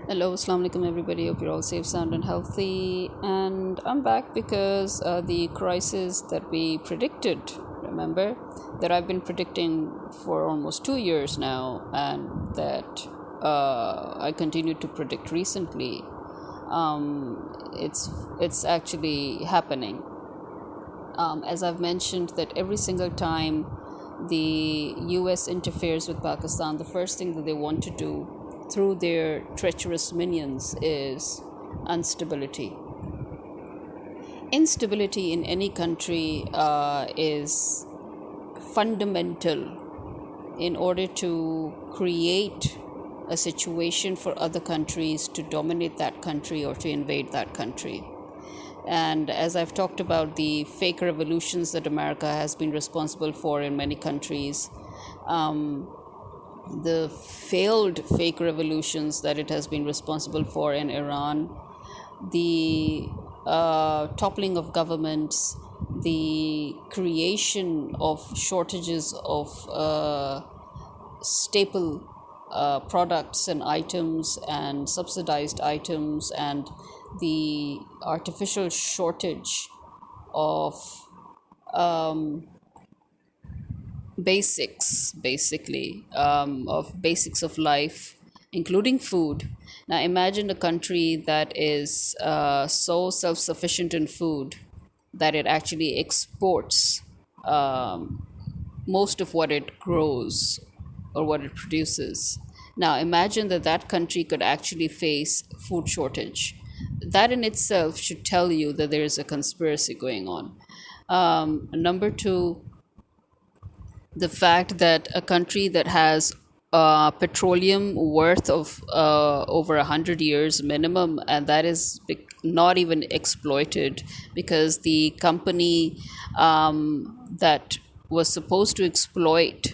Hello, Assalamu alaikum everybody. Hope you're all safe, sound, and healthy. And I'm back because the crisis that we predicted, remember, that I've been predicting for almost 2 years now, and that I continued to predict recently. It's actually happening. As I've mentioned, that every single time the US interferes with Pakistan, the first thing that they want to do through their treacherous minions is instability. Instability in any country is fundamental in order to create a situation for other countries to dominate that country or to invade that country. And as I've talked about the fake revolutions that America has been responsible for in many countries, the failed fake revolutions that it has been responsible for in Iran, the toppling of governments, the creation of shortages of staple products and items and subsidized items, and the artificial shortage of basics, basically, of basics of life, including food. Now, imagine a country that is so self sufficient in food that it actually exports most of what it grows or what it produces. Now, imagine that that country could actually face food shortage. That in itself should tell you that there is a conspiracy going on. Number two, the fact that a country that has petroleum worth of over 100 years minimum, and that is not even exploited because the company that was supposed to exploit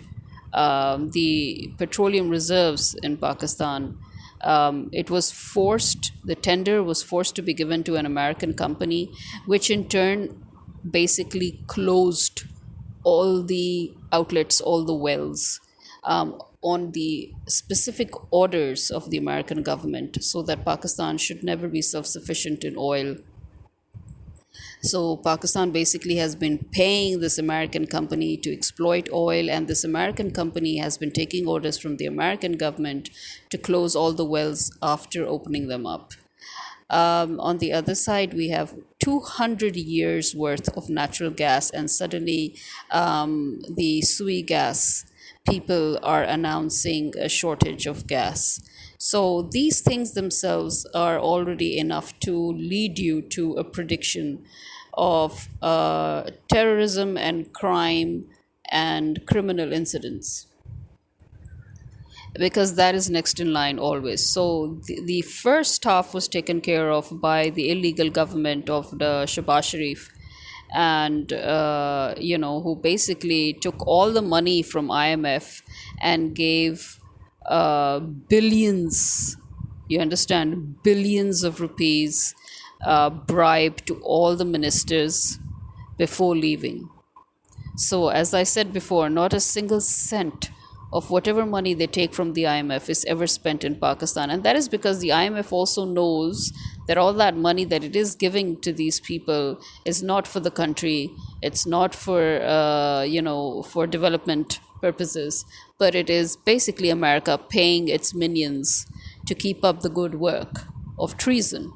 the petroleum reserves in Pakistan, the tender was forced to be given to an American company, which in turn basically closed all the outlets, all the wells, on the specific orders of the American government, so that Pakistan should never be self sufficient in oil. So Pakistan basically has been paying this American company to exploit oil, and this American company has been taking orders from the American government to close all the wells after opening them up. On the other side, we have 200 years worth of natural gas, and suddenly the sui gas people are announcing a shortage of gas. So these things themselves are already enough to lead you to a prediction of terrorism and crime and criminal incidents, because that is next in line always. So the first half was taken care of by the illegal government of the Shabazz Sharif, and who basically took all the money from IMF and gave billions, you understand, billions of rupees bribe to all the ministers before leaving. So, as I said before, not a single cent of whatever money they take from the IMF is ever spent in Pakistan. And that is because the IMF also knows that all that money that it is giving to these people is not for the country, it's not for development purposes, but it is basically America paying its minions to keep up the good work of treason.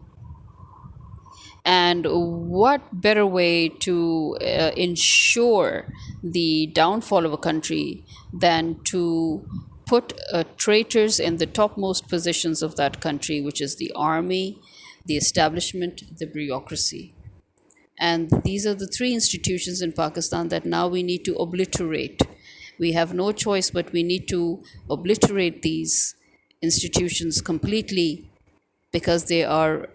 And what better way to ensure the downfall of a country than to put traitors in the topmost positions of that country, which is the army, the establishment, the bureaucracy. And these are the three institutions in Pakistan that now we need to obliterate. We have no choice, but we need to obliterate these institutions completely, because their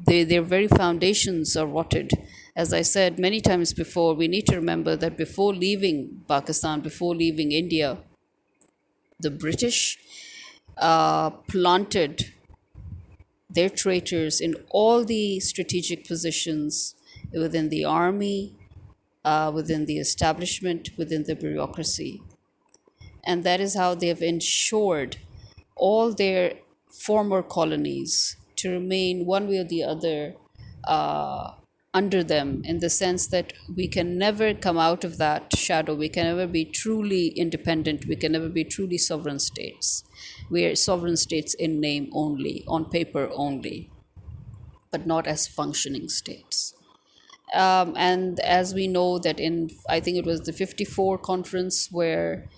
very foundations are rotted. As I said many times before, we need to remember that before leaving Pakistan, before leaving India, the British planted their traitors in all the strategic positions within the army, within the establishment, within the bureaucracy. And that is how they have ensured all their former colonies to remain one way or the other uh, under them, in the sense that we can never come out of that shadow. We can never be truly independent. We can never be truly sovereign states. We are sovereign states in name only, on paper only, but not as functioning states. And as we know that in, I think it was the 54 conference where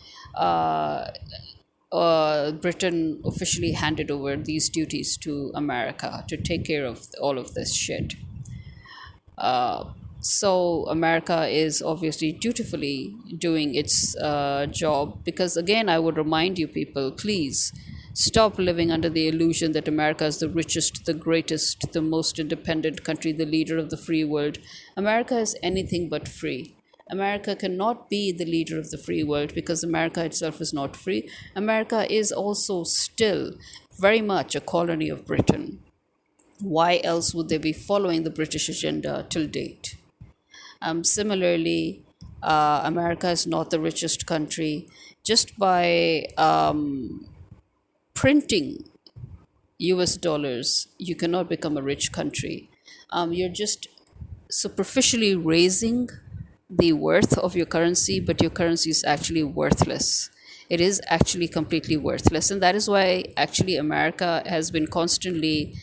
Britain officially handed over these duties to America to take care of all of this shit. So America is obviously dutifully doing its job, because again, I would remind you people, please stop living under the illusion that America is the richest, the greatest, the most independent country, the leader of the free world. America is anything but free. America cannot be the leader of the free world because America itself is not free. America is also still very much a colony of Britain. Why else would they be following the British agenda till date? Similarly, America is not the richest country. Just by printing US dollars, you cannot become a rich country. You're just superficially raising the worth of your currency, but your currency is actually worthless. It is actually completely worthless. And that is why actually America has been constantly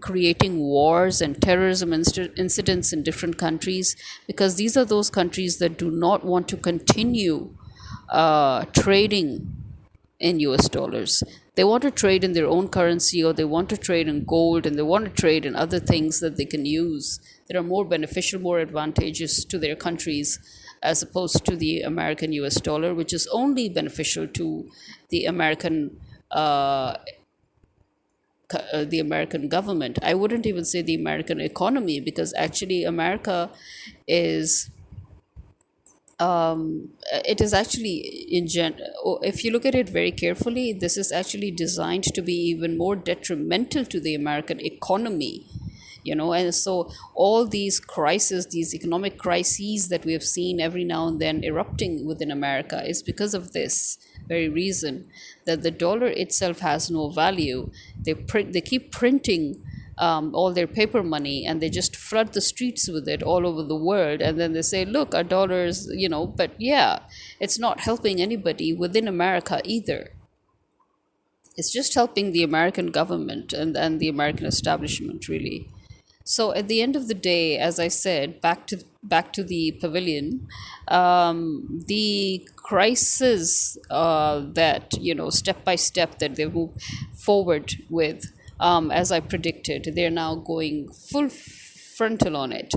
creating wars and terrorism incidents in different countries, because these are those countries that do not want to continue trading in US dollars. They want to trade in their own currency, or they want to trade in gold, and they want to trade in other things that they can use that are more beneficial, more advantageous to their countries, as opposed to the American US dollar, which is only beneficial to the the American government. I wouldn't even say the American economy, because actually America is it is actually if you look at it very carefully, this is actually designed to be even more detrimental to the American economy. And so all these crises, these economic crises that we have seen every now and then erupting within America, is because of this very reason, that the dollar itself has no value. They keep printing all their paper money, and they just flood the streets with it all over the world, and then they say, look, our dollars, but yeah, it's not helping anybody within America either. It's just helping the American government and the American establishment, really. So at the end of the day, as I said, back to the pavilion, the crisis that, step by step, that they move forward with, as I predicted, they're now going full frontal on it.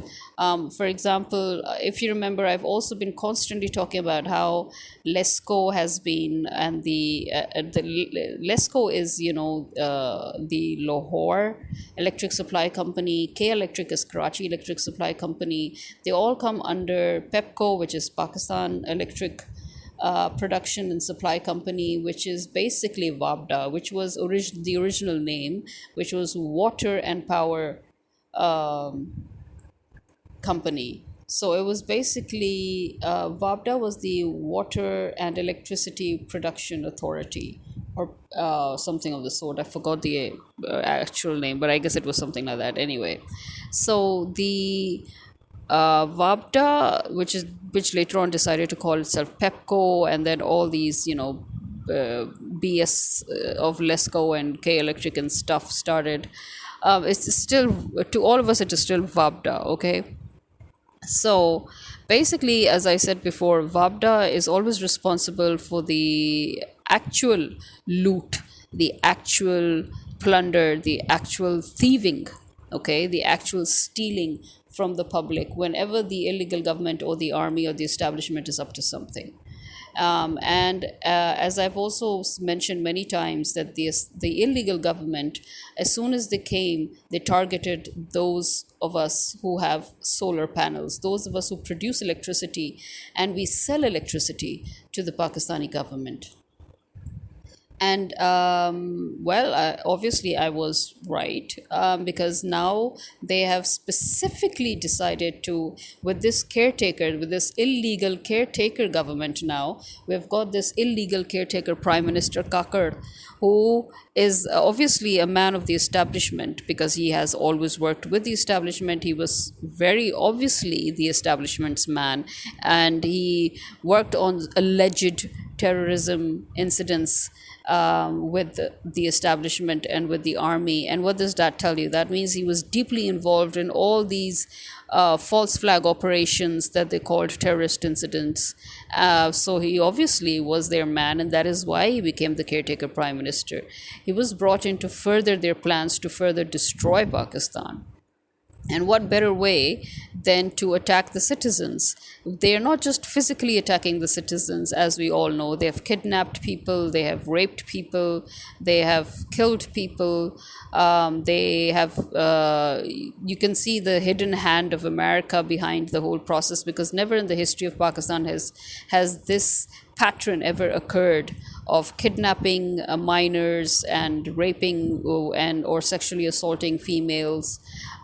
For example, if you remember, I've also been constantly talking about how LESCO has been, and the LESCO is, the Lahore Electric Supply Company, K Electric is Karachi Electric Supply Company. They all come under PEPCO, which is Pakistan Electric Production and Supply Company, which is basically WAPDA, which was the original name, which was Water and Power Company. So it was basically WAPDA was the Water and Electricity Production Authority, or something of the sort. I forgot the actual name, but I guess it was something like that. Anyway, so the WAPDA, which later on decided to call itself PEPCO, and then all these, BS of LESCO and K Electric and stuff started. It's still, to all of us, it is still WAPDA, okay? So basically, as I said before, WAPDA is always responsible for the actual loot, the actual plunder, the actual thieving, okay, the actual stealing from the public whenever the illegal government or the army or the establishment is up to something. And as I've also mentioned many times, that the illegal government, as soon as they came, they targeted those of us who have solar panels, those of us who produce electricity, and we sell electricity to the Pakistani government. And well, obviously, I was right, because now they have specifically decided to, with this caretaker, with this illegal caretaker government now, we've got this illegal caretaker Prime Minister Kakar, who is obviously a man of the establishment because he has always worked with the establishment. He was very obviously the establishment's man, and he worked on alleged terrorism incidents with the establishment and with the army. And what does that tell you? That means he was deeply involved in all these false flag operations that they called terrorist incidents. So he obviously was their man, and that is why he became the caretaker prime minister. He was brought in to further their plans to further destroy Pakistan. And what better way than to attack the citizens? They are not just physically attacking the citizens, as we all know. They have kidnapped people, they have raped people, they have killed people. You can see the hidden hand of America behind the whole process, because never in the history of Pakistan has this pattern ever occurred of kidnapping minors and raping and or sexually assaulting females.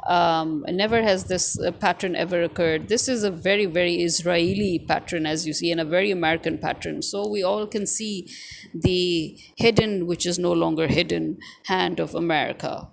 Never has this pattern ever occurred. This is a very, very Israeli pattern, as you see, and a very American pattern. So we all can see the hidden, which is no longer hidden, hand of America.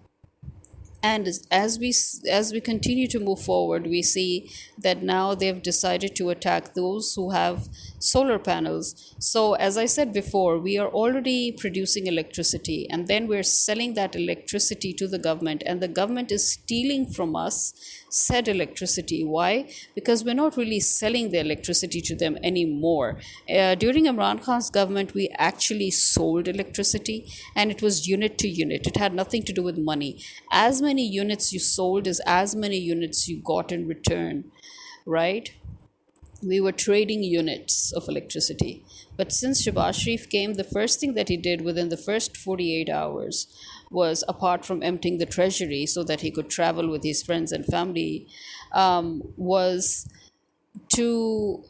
And as we continue to move forward, we see that now they've decided to attack those who have solar panels. So as I said before, we are already producing electricity, and then we're selling that electricity to the government, and the government is stealing from us said electricity. Why? Because we're not really selling the electricity to them anymore. During Imran Khan's government, we actually sold electricity, and it was unit to unit. It had nothing to do with money. As many units you sold is as many units you got in return, right? We were trading units of electricity. But since Shabazz Sharif came, the first thing that he did within the first 48 hours was, apart from emptying the treasury so that he could travel with his friends and family, was to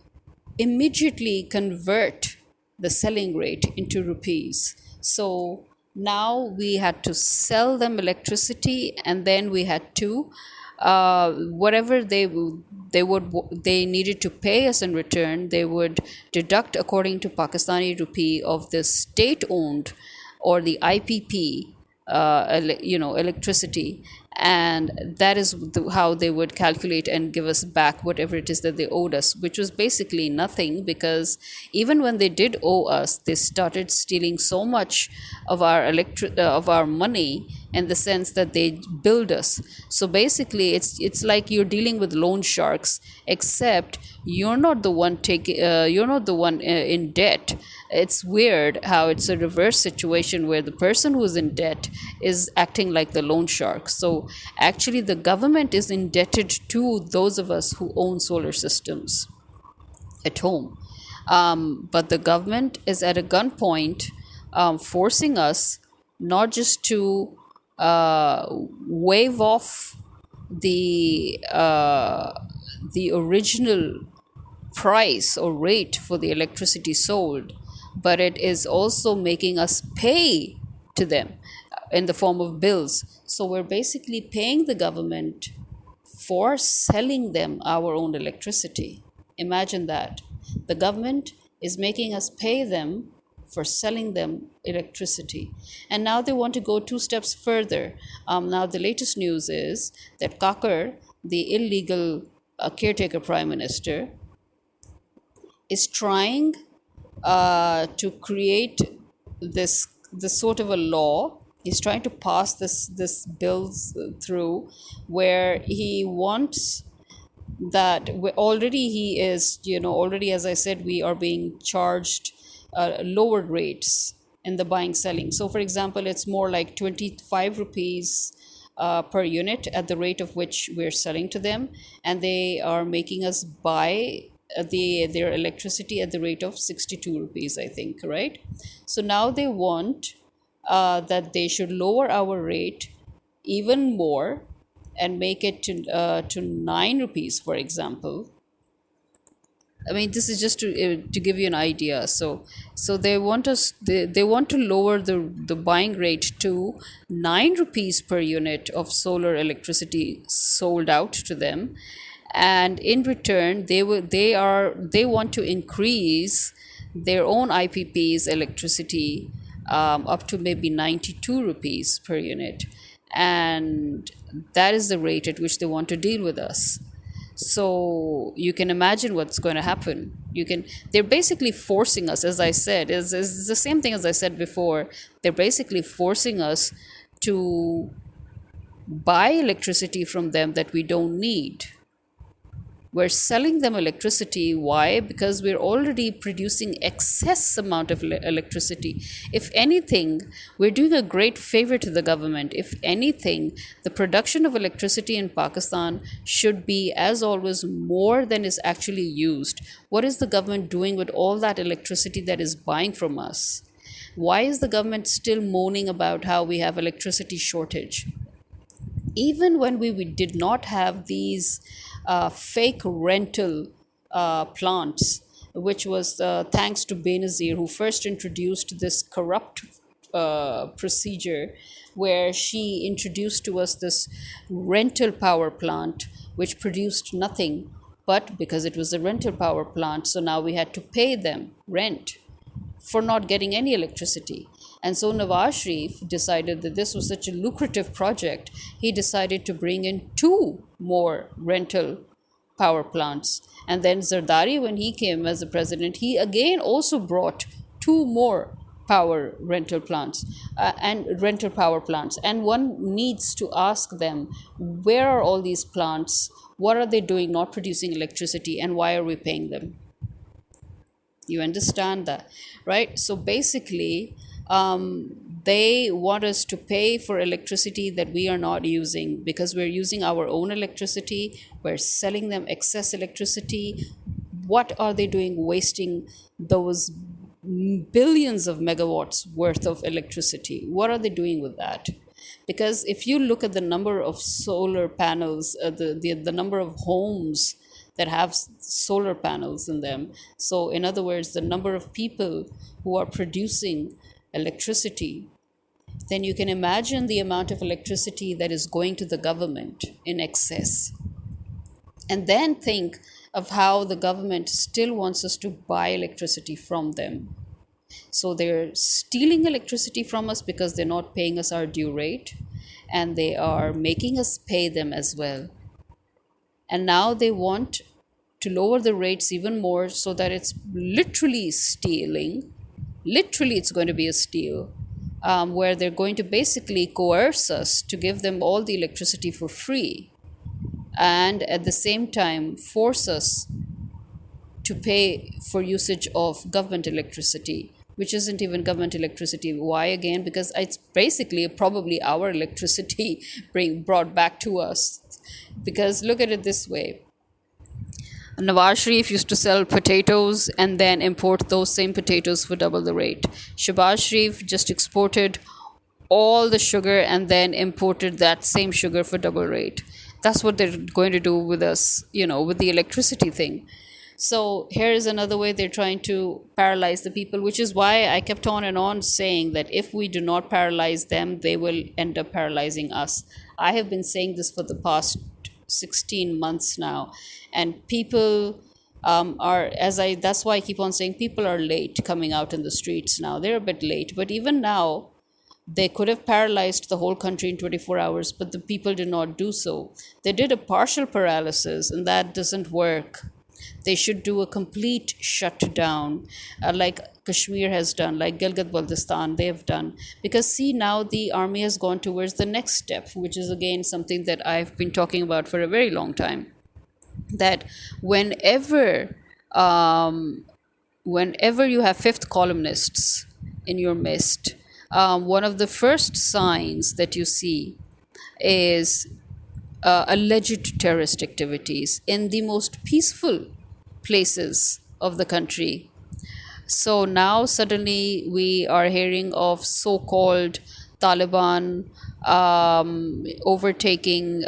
immediately convert the selling rate into rupees. So now we had to sell them electricity, and then we had to whatever they needed to pay us in return, they would deduct according to Pakistani rupee of the state owned or the IPP electricity. And that is how they would calculate and give us back whatever it is that they owed us, which was basically nothing, because even when they did owe us, they started stealing so much of our money, in the sense that they billed us. So basically, it's like you're dealing with loan sharks, except you're not the one in debt. It's weird how it's a reverse situation where the person who's in debt is acting like the loan shark. So actually, the government is indebted to those of us who own solar systems at home. But the government is at a gunpoint, forcing us not just to waive off the original price or rate for the electricity sold, but it is also making us pay to them in the form of bills. So we're basically paying the government for selling them our own electricity. Imagine that. The government is making us pay them for selling them electricity. And now they want to go two steps further. Now, the latest news is that Kakar, the illegal caretaker prime minister, is trying to create this sort of a law. He's trying to pass this bill through, where he wants that already he is, already, as I said, we are being charged lower rates in the buying selling. So for example, it's more like 25 rupees per unit at the rate of which we're selling to them, and they are making us buy their electricity at the rate of 62 rupees, I think, right? So now they want that they should lower our rate even more and make it to 9 rupees, for example. I mean, this is just to give you an idea. So they want us they want to lower the buying rate to 9 rupees per unit of solar electricity sold out to them, and in return they want to increase their own IPP's electricity up to maybe 92 rupees per unit, and that is the rate at which they want to deal with us. So you can imagine what's going to happen. They're basically forcing us, as I said, is the same thing as I said before. They're basically forcing us to buy electricity from them that we don't need. We're selling them electricity. Why? Because we're already producing excess amount of electricity. If anything, we're doing a great favor to the government. If anything, the production of electricity in Pakistan should be, as always, more than is actually used. What is the government doing with all that electricity that is buying from us? Why is the government still moaning about how we have electricity shortage? Even when we did not have these fake rental plants, which was thanks to Benazir, who first introduced this corrupt procedure where she introduced to us this rental power plant, which produced nothing. But because it was a rental power plant, so now we had to pay them rent for not getting any electricity. And so Nawaz Sharif decided that this was such a lucrative project, he decided to bring in two more rental power plants. And then Zardari, when he came as the president, he again also brought two more power rental plants and rental power plants. And one needs to ask them, where are all these plants? What are they doing not producing electricity, and why are we paying them? You understand that, right? So basically, they want us to pay for electricity that we are not using because we're using our own electricity. We're selling them excess electricity. What are they doing wasting those billions of megawatts worth of electricity? What are they doing with that? Because if you look at the number of solar panels, the number of homes that have solar panels in them, so in other words, the number of people who are producing electricity, then you can imagine the amount of electricity that is going to the government in excess. And then think of how the government still wants us to buy electricity from them. So they're stealing electricity from us because they're not paying us our due rate, and they are making us pay them as well. And now they want to lower the rates even more so that it's literally stealing. Literally, it's going to be a steal, where they're going to basically coerce us to give them all the electricity for free, and at the same time force us to pay for usage of government electricity, which isn't even government electricity. Why again? Because it's basically probably our electricity brought back to us. Because look at it this way. Nawaz Sharif used to sell potatoes and then import those same potatoes for double the rate. Shahbaz Sharif just exported all the sugar and then imported that same sugar for double rate. That's what they're going to do with us, with the electricity thing. So here is another way they're trying to paralyze the people, which is why I kept on and on saying that if we do not paralyze them, they will end up paralyzing us. I have been saying this for the past 16 months now, and people that's why I keep on saying people are late coming out in the streets now. They're a bit late, but even now, they could have paralyzed the whole country in 24 hours, but the people did not do so. They did a partial paralysis, and that doesn't work. They should do a complete shutdown, like Kashmir has done, like Gilgit Baltistan, they have done. Because see, now the army has gone towards the next step, which is again something that I've been talking about for a very long time. That whenever you have fifth columnists in your midst, one of the first signs that you see is alleged terrorist activities in the most peaceful places of the country. So now suddenly we are hearing of so-called Taliban overtaking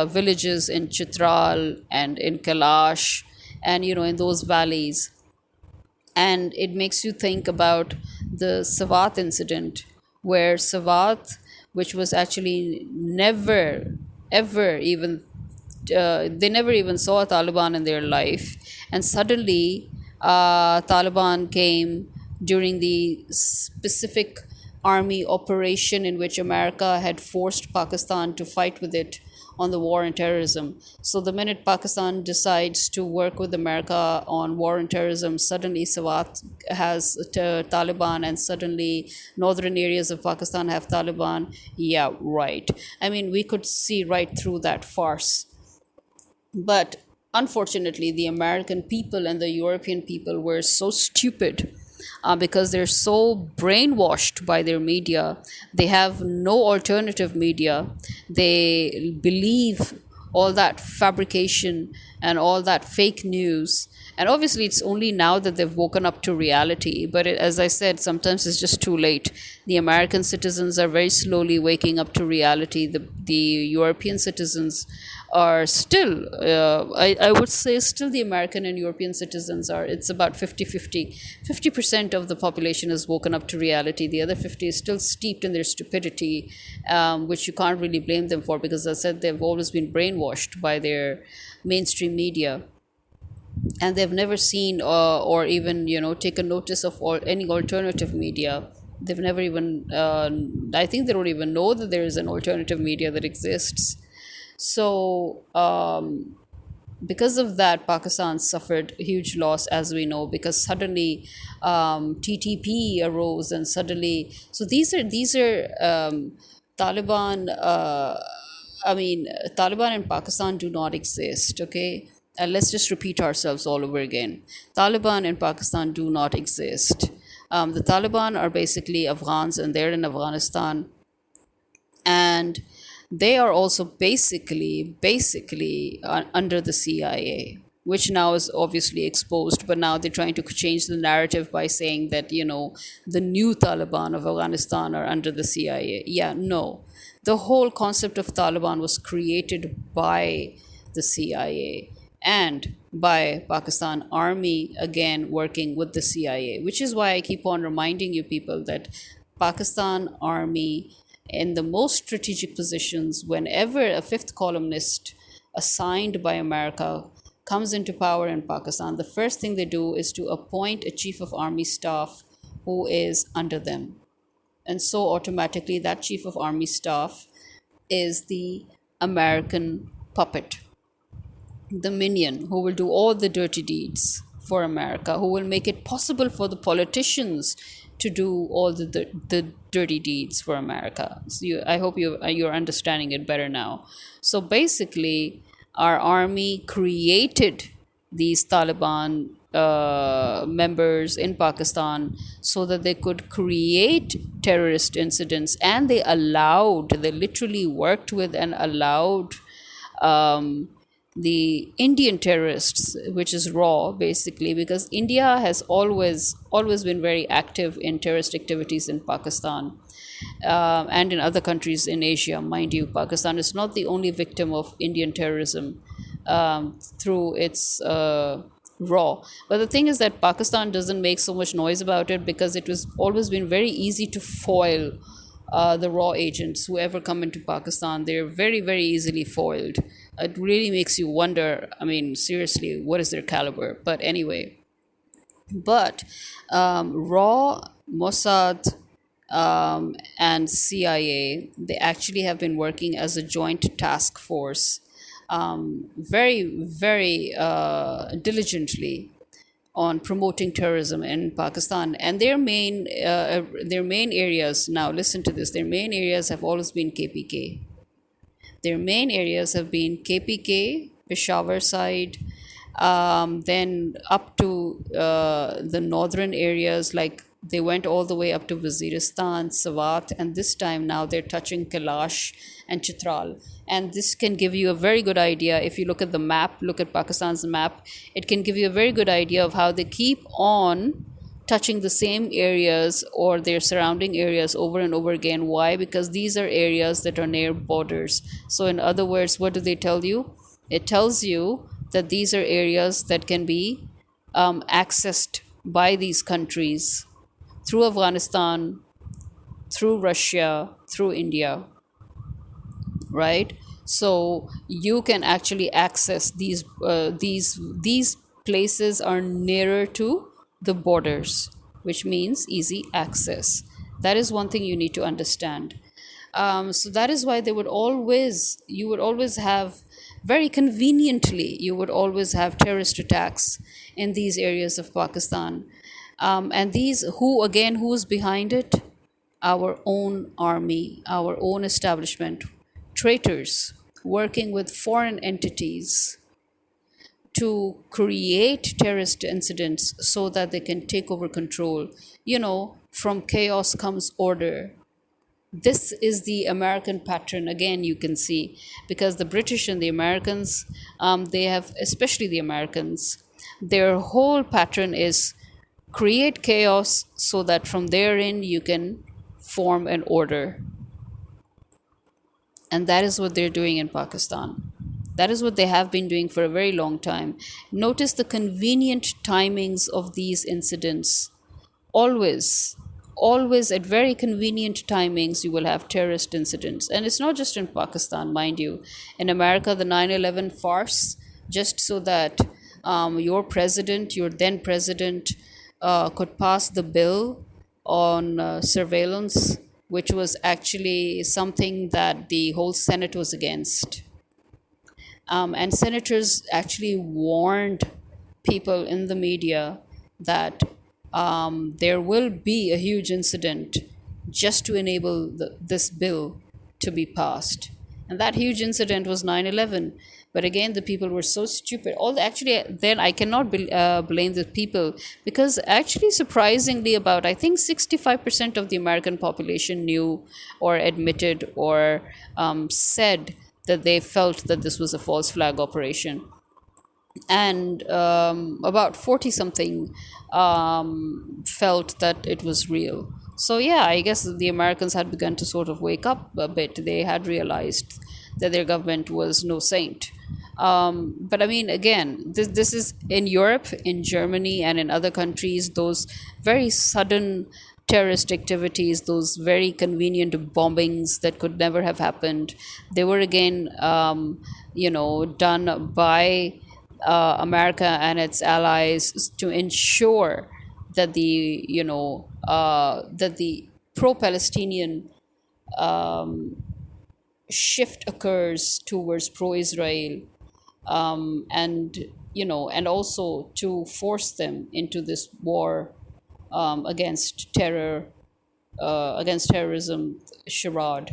villages in Chitral and in Kailash and in those valleys. And it makes you think about the Sawat incident, where Sawat, which was actually never ever even they never even saw a Taliban in their life, and suddenly Taliban came during the specific army operation in which America had forced Pakistan to fight with it on the war on terrorism. So the minute Pakistan decides to work with America on war on terrorism, suddenly Swat has Taliban, and suddenly northern areas of Pakistan have Taliban. Yeah, right. I mean, we could see right through that farce. But unfortunately, the American people and the European people were so stupid, because they're so brainwashed by their media. They have no alternative media. They believe all that fabrication and all that fake news. And obviously, it's only now that they've woken up to reality. But as I said, sometimes it's just too late. The American citizens are very slowly waking up to reality. The European citizens are still, I would say, still the American and European citizens are, it's about 50-50. 50% of the population has woken up to reality. The other 50 is still steeped in their stupidity, which you can't really blame them for, because as I said, they've always been brainwashed by their mainstream media, and they've never seen or even taken notice of any alternative media. They've never even I think they don't even know that there is an alternative media that exists. So because of that, Pakistan suffered huge loss, as we know, because suddenly TTP arose, and suddenly, so these are Taliban. I mean, Taliban in Pakistan do not exist. Okay, let's just repeat ourselves all over again. Taliban in Pakistan do not exist. The Taliban are basically Afghans, and they're in Afghanistan, and they are also basically under the CIA, which now is obviously exposed. But now they're trying to change the narrative by saying that the new Taliban of Afghanistan are under the CIA. Yeah, no, the whole concept of Taliban was created by the CIA and by Pakistan army, again working with the CIA, which is why I keep on reminding you people that Pakistan army in the most strategic positions, whenever a fifth columnist assigned by America comes into power in Pakistan, the first thing they do is to appoint a chief of army staff who is under them. And so automatically, that chief of army staff is the American puppet, the minion who will do all the dirty deeds for America, who will make it possible for the politicians to do all the dirty deeds for America. So I hope you're understanding it better now. So basically, our army created these Taliban members in Pakistan so that they could create terrorist incidents, and they literally worked with and allowed the Indian terrorists, which is raw basically, because India has always been very active in terrorist activities in Pakistan, and in other countries in Asia. Mind you, Pakistan is not the only victim of Indian terrorism through its raw. But the thing is that Pakistan doesn't make so much noise about it because it was always been very easy to foil the raw agents who ever come into Pakistan. They're very, very easily foiled. It really makes you wonder. I mean, seriously, what is their caliber? But anyway, but raw, Mossad, and CIA, they actually have been working as a joint task force, very, very diligently on promoting terrorism in Pakistan. And their main areas, now listen to this, their main areas have always been KPK. Their main areas have been KPK, Peshawar side, then up to the northern areas, like they went all the way up to Waziristan, Swat, and this time now they're touching Kailash and Chitral. And this can give you a very good idea. If you look at the map, look at Pakistan's map, it can give you a very good idea of how they keep on touching the same areas or their surrounding areas over and over again. Why? Because these are areas that are near borders. So in other words, what do they tell you? It tells you that these are areas that can be accessed by these countries through Afghanistan, through Russia, through India, right? So you can actually access these places are nearer to the borders, which means easy access. That is one thing you need to understand. So that is why you would always have, very conveniently, you would always have terrorist attacks in these areas of Pakistan. And these, who's behind it? Our own army, our own establishment, traitors working with foreign entities to create terrorist incidents so that they can take over control. From chaos comes order. This is the American pattern, again, you can see, because the British and the Americans, they have, especially the Americans, their whole pattern is create chaos so that from therein you can form an order. And that is what they're doing in Pakistan. That is what they have been doing for a very long time. Notice the convenient timings of these incidents. Always, always at very convenient timings, you will have terrorist incidents. And it's not just in Pakistan, mind you. In America, the 9/11 farce, just so that your then president, could pass the bill on surveillance, which was actually something that the whole Senate was against. And senators actually warned people in the media that there will be a huge incident just to enable this bill to be passed. And that huge incident was 9/11. But again, the people were so stupid. Actually, then I cannot blame the people, because actually, surprisingly, about I think 65% of the American population knew or admitted or said that they felt that this was a false flag operation, and about 40 something felt that it was real. So, yeah, I guess the Americans had begun to sort of wake up a bit. They had realized that their government was no saint. But I mean, again, this is in Europe, in Germany, and in other countries, those very sudden terrorist activities, those very convenient bombings that could never have happened, they were again, done by America and its allies to ensure that the pro-Palestinian shift occurs towards pro-Israel, and and also to force them into this war against against terrorism charade.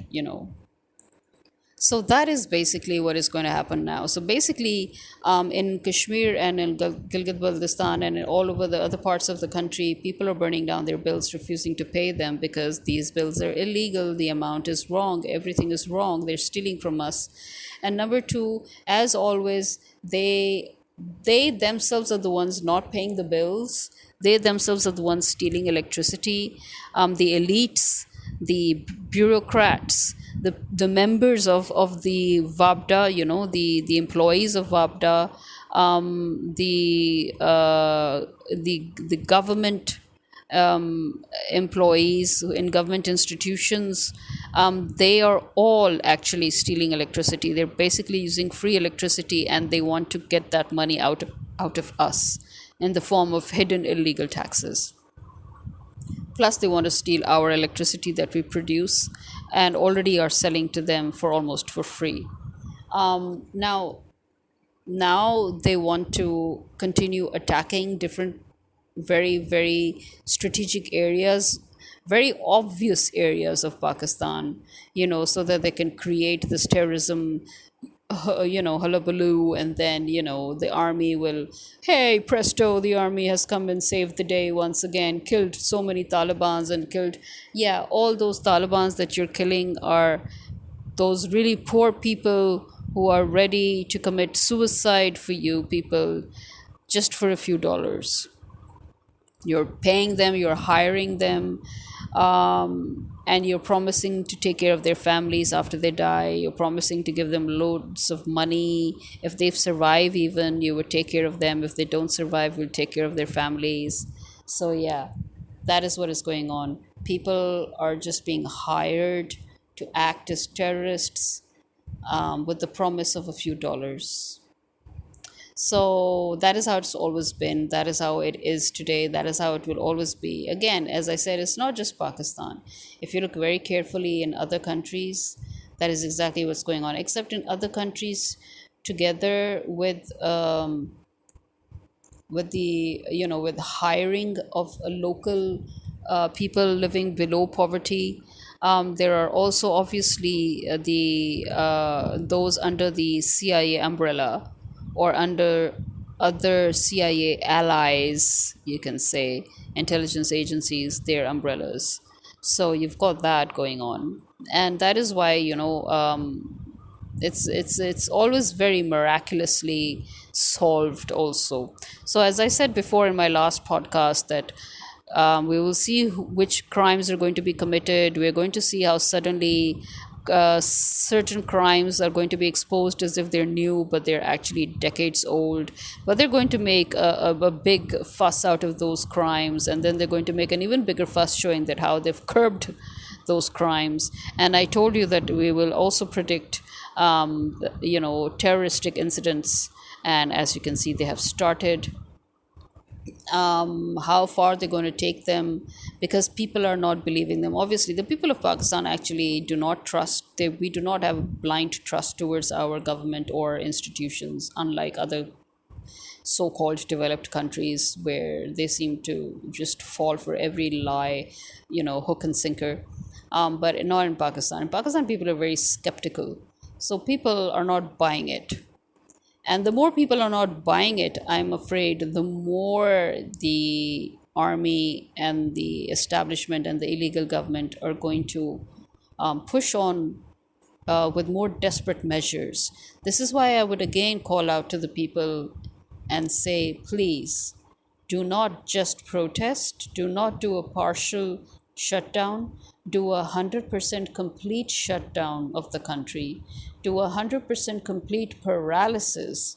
So that is basically what is going to happen now. So basically, in Kashmir and in Gilgit-Baltistan and in all over the other parts of the country, people are burning down their bills, refusing to pay them because these bills are illegal. The amount is wrong. Everything is wrong. They're stealing from us. And number two, as always, they themselves are the ones not paying the bills. They themselves are the ones stealing electricity. The elites, the bureaucrats, the members of the VABDA, the employees of VABDA, the government employees in government institutions, they are all actually stealing electricity. They're basically using free electricity, and they want to get that money out of us in the form of hidden illegal taxes. Plus, they want to steal our electricity that we produce and already are selling to them for almost for free. Now, they want to continue attacking different very, very strategic areas, very obvious areas of Pakistan, so that they can create this terrorism, hullabaloo, and then, the army will, hey, presto, the army has come and saved the day once again, killed so many Talibans and killed, yeah, all those Talibans that you're killing are those really poor people who are ready to commit suicide for you people just for a few dollars. You're paying them, you're hiring them, and you're promising to take care of their families after they die. You're promising to give them loads of money. If they've survived, even, you would take care of them. If they don't survive, you'll take care of their families. So yeah, that is what is going on. People are just being hired to act as terrorists, with the promise of a few dollars. So that is how it's always been. That is how it is today. That is how it will always be. Again, as I said, it's not just Pakistan. If you look very carefully in other countries, that is exactly what's going on. Except in other countries, together with the with hiring of local people living below poverty. There are also obviously the those under the CIA umbrella, or under other CIA allies, you can say, intelligence agencies, their umbrellas. So you've got that going on, and that is why it's always very miraculously solved also. So as I said before in my last podcast, that we will see which crimes are going to be committed. We're going to see how suddenly certain crimes are going to be exposed as if they're new, but they're actually decades old. But they're going to make a big fuss out of those crimes, and then they're going to make an even bigger fuss showing that how they've curbed those crimes. And I told you that we will also predict, terroristic incidents. And as you can see, they have started. How far they're going to take them, because people are not believing them. Obviously, the people of Pakistan actually do not trust. We do not have blind trust towards our government or institutions, unlike other so-called developed countries where they seem to just fall for every lie, hook and sinker. But not in Pakistan. In Pakistan, people are very skeptical. So people are not buying it. And the more people are not buying it, I'm afraid the more the army and the establishment and the illegal government are going to push on with more desperate measures. This is why I would again call out to the people and say, please, do not just protest, do not do a partial shutdown, do 100% complete shutdown of the country, do 100% complete paralysis,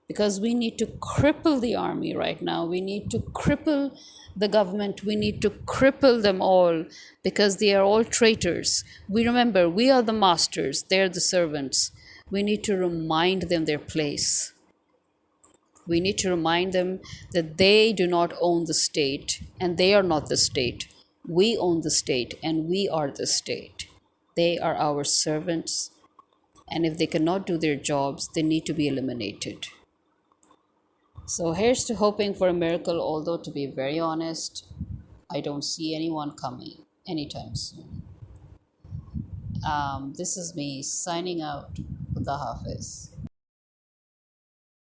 because we need to cripple the army right now. We need to cripple the government. We need to cripple them all, because they are all traitors. We remember, we are the masters, they're the servants. We need to remind them their place. We need to remind them that they do not own the state and they are not the state. We own the state and we are the state. They are our servants, and if they cannot do their jobs, they need to be eliminated. So here's to hoping for a miracle, although to be very honest, I don't see anyone coming anytime soon. This is me signing out. Khuda Hafiz.